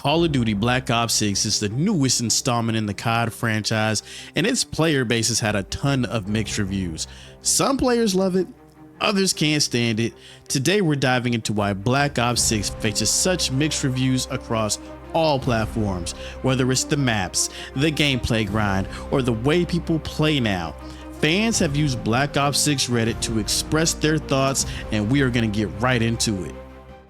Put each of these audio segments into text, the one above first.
Call of Duty Black Ops 6 is the newest installment in the COD franchise, and its player base has had a ton of mixed reviews. Some players love it, others can't stand it. Today we're diving into why Black Ops 6 faces such mixed reviews across all platforms, whether it's the maps, the gameplay grind, or the way people play now. Fans have used Black Ops 6 Reddit to express their thoughts, and we are going to get right into it.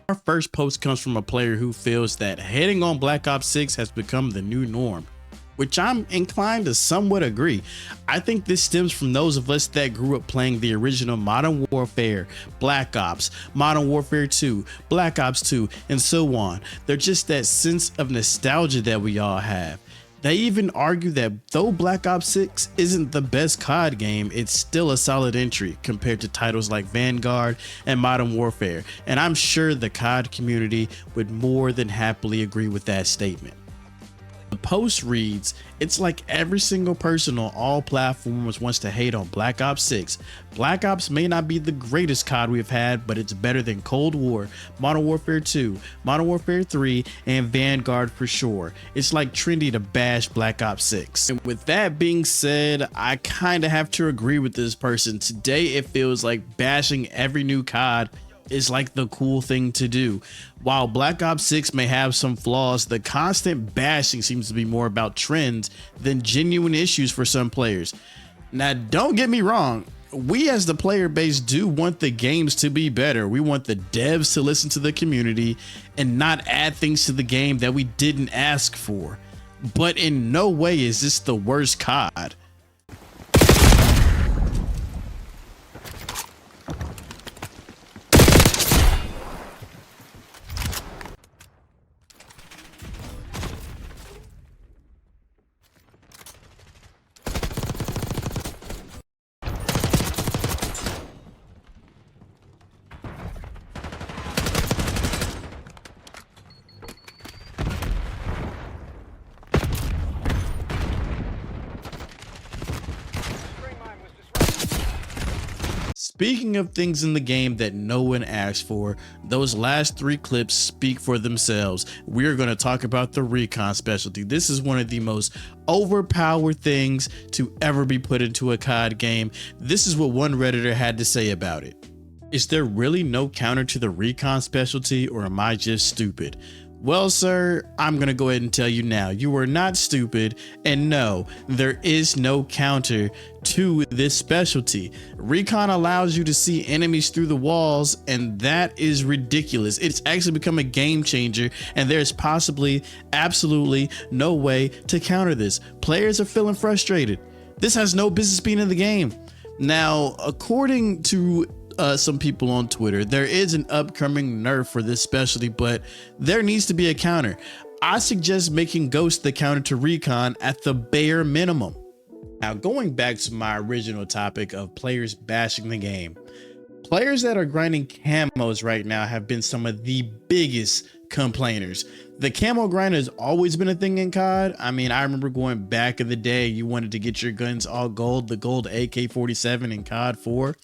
Our first post comes from a player who feels that hating on Black Ops 6 has become the new norm, which I'm inclined to somewhat agree. I think this stems from those of us that grew up playing the original Modern Warfare, Black Ops, Modern Warfare 2, Black Ops 2, and so on. They're just that sense of nostalgia that we all have. They even argue that though Black Ops 6 isn't the best COD game, it's still a solid entry compared to titles like Vanguard and Modern Warfare, and I'm sure the COD community would more than happily agree with that statement. The post reads, "It's like every single person on all platforms wants to hate on Black Ops 6. Black Ops may not be the greatest COD we've had, but it's better than Cold War, Modern Warfare 2, Modern Warfare 3, and Vanguard for sure. It's like trendy to bash Black Ops 6. And with that being said, I kinda have to agree with this person. Today it feels like bashing every new COD is like the cool thing to do. While Black Ops 6 may have some flaws, the constant bashing seems to be more about trends than genuine issues for some players. Now, don't get me wrong, we as the player base do want the games to be better. We want the devs to listen to the community and not add things to the game that we didn't ask for. But in no way is this the worst COD. Speaking of things in the game that no one asked for, those last three clips speak for themselves. We're going to talk about the Recon specialty. This is one of the most overpowered things to ever be put into a COD game. This is what one Redditor had to say about it. "Is there really no counter to the Recon specialty, or am I just stupid?" Well, sir, I'm gonna go ahead and tell you now, you are not stupid, and no, there is no counter to this specialty. Recon allows you to see enemies through the walls, and that is ridiculous. It's actually become a game changer, and there's possibly absolutely no way to counter this. Players are feeling frustrated. This has no business being in the game. Now, according to some people on Twitter, there is an upcoming nerf for this specialty, but there needs to be a counter. I suggest making Ghost the counter to Recon at the bare minimum. Now, going back to my original topic of players bashing the game, players that are grinding camos right now have been some of the biggest complainers. The Camo Grind has always been a thing in COD. I mean, I remember going back in the day, you wanted to get your guns all gold, the gold AK-47 in COD 4.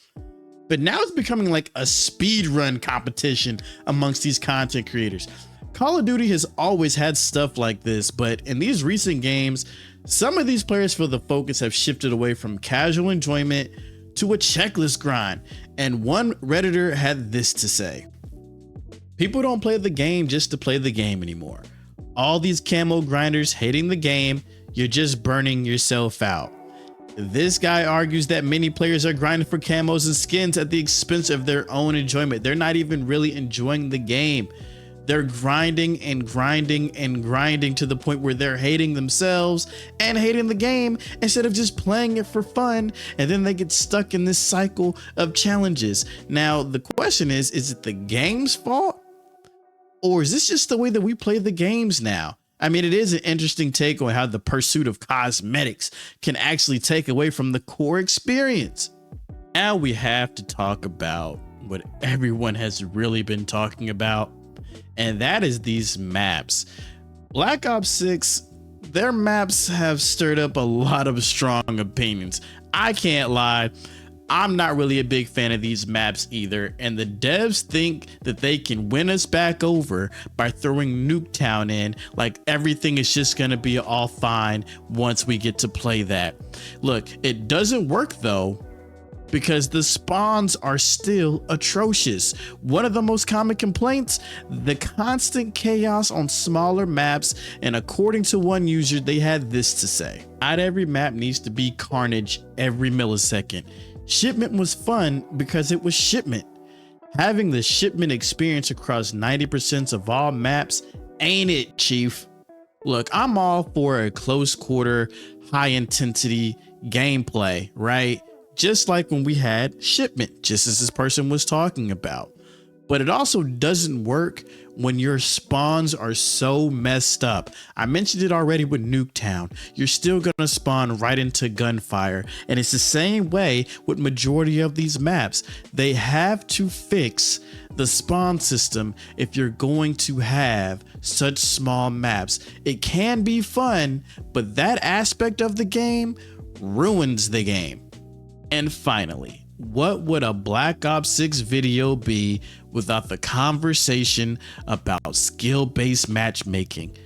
But now it's becoming like a speed run competition amongst these content creators. Call of Duty has always had stuff like this, but in these recent games, some of these players feel the focus have shifted away from casual enjoyment to a checklist grind. And one Redditor had this to say: "People don't play the game just to play the game anymore. All these camo grinders hating the game, you're just burning yourself out." This guy argues that many players are grinding for camos and skins at the expense of their own enjoyment. They're not even really enjoying the game. They're grinding and grinding and grinding to the point where they're hating themselves and hating the game instead of just playing it for fun, and then they get stuck in this cycle of challenges. Now, the question is it the game's fault? Or is this just the way that we play the games now? I mean, it is an interesting take on how the pursuit of cosmetics can actually take away from the core experience. Now we have to talk about what everyone has really been talking about, and that is these maps. Black Ops 6, their maps have stirred up a lot of strong opinions. I can't lie. I'm not really a big fan of these maps either, and the devs think that they can win us back over by throwing Nuketown in, like everything is just gonna be all fine once we get to play that. Look, it doesn't work though, because the spawns are still atrocious. One of the most common complaints, the constant chaos on smaller maps, and according to one user, they had this to say: not every map needs to be carnage every millisecond. Shipment was fun because it was Shipment. Having the Shipment experience across 90% of all maps ain't it, chief. Look, I'm all for a close quarter, high intensity gameplay, right? Just like when we had Shipment, just as this person was talking about. But it also doesn't work when your spawns are so messed up. I mentioned it already with Nuketown. You're still gonna spawn right into gunfire. And it's the same way with majority of these maps. They have to fix the spawn system if you're going to have such small maps. It can be fun, but that aspect of the game ruins the game. And finally, what would a Black Ops 6 video be without the conversation about skill-based matchmaking?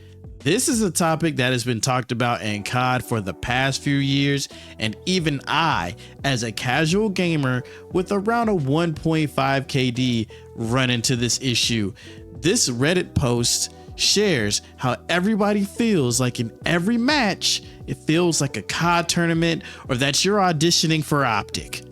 This is a topic that has been talked about in COD for the past few years, and even I, as a casual gamer with around a 1.5 KD, run into this issue. This Reddit post shares how everybody feels like in every match, it feels like a COD tournament or that you're auditioning for Optic.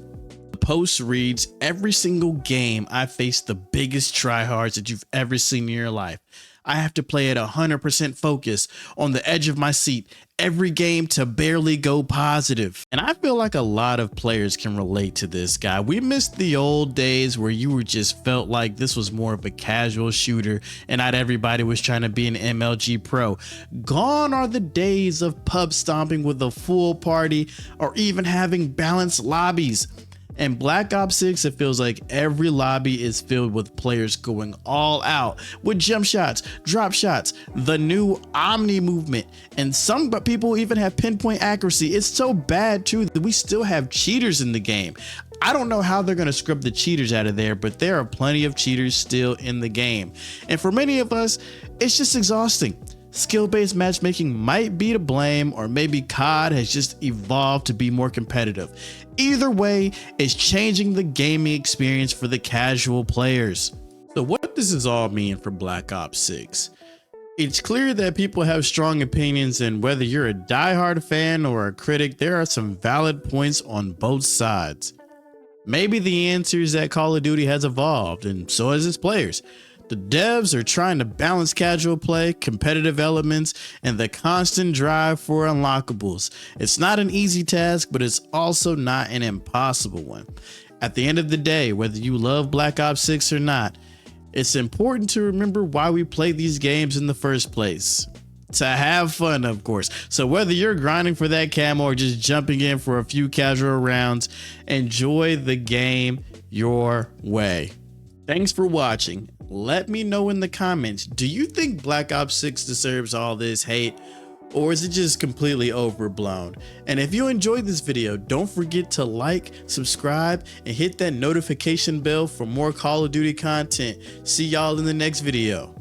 The post reads, every single game I face the biggest tryhards that you've ever seen in your life. I have to play at 100% focus on the edge of my seat every game to barely go positive. And I feel like a lot of players can relate to this guy. We missed the old days where you were just felt like this was more of a casual shooter and not everybody was trying to be an MLG pro. Gone are the days of pub stomping with a full party or even having balanced lobbies. In Black Ops 6, it feels like every lobby is filled with players going all out with jump shots, drop shots, the new Omni movement, and some people even have pinpoint accuracy. It's so bad too that we still have cheaters in the game. I don't know how they're going to scrub the cheaters out of there, but there are plenty of cheaters still in the game. And for many of us, it's just exhausting. Skill-based matchmaking might be to blame, or maybe COD has just evolved to be more competitive. Either way, it's changing the gaming experience for the casual players. So what does this all mean for Black Ops 6? It's clear that people have strong opinions, and whether you're a diehard fan or a critic, there are some valid points on both sides. Maybe the answer is that Call of Duty has evolved, and so has its players. The devs are trying to balance casual play, competitive elements, and the constant drive for unlockables. It's not an easy task, but it's also not an impossible one. At the end of the day, whether you love Black Ops 6 or not, it's important to remember why we play these games in the first place. To have fun, of course. So whether you're grinding for that camo or just jumping in for a few casual rounds, enjoy the game your way. Thanks for watching. Let me know in the comments, do you think Black Ops 6 deserves all this hate, or is it just completely overblown? And if you enjoyed this video, don't forget to like, subscribe, and hit that notification bell for more Call of Duty content. See y'all in the next video.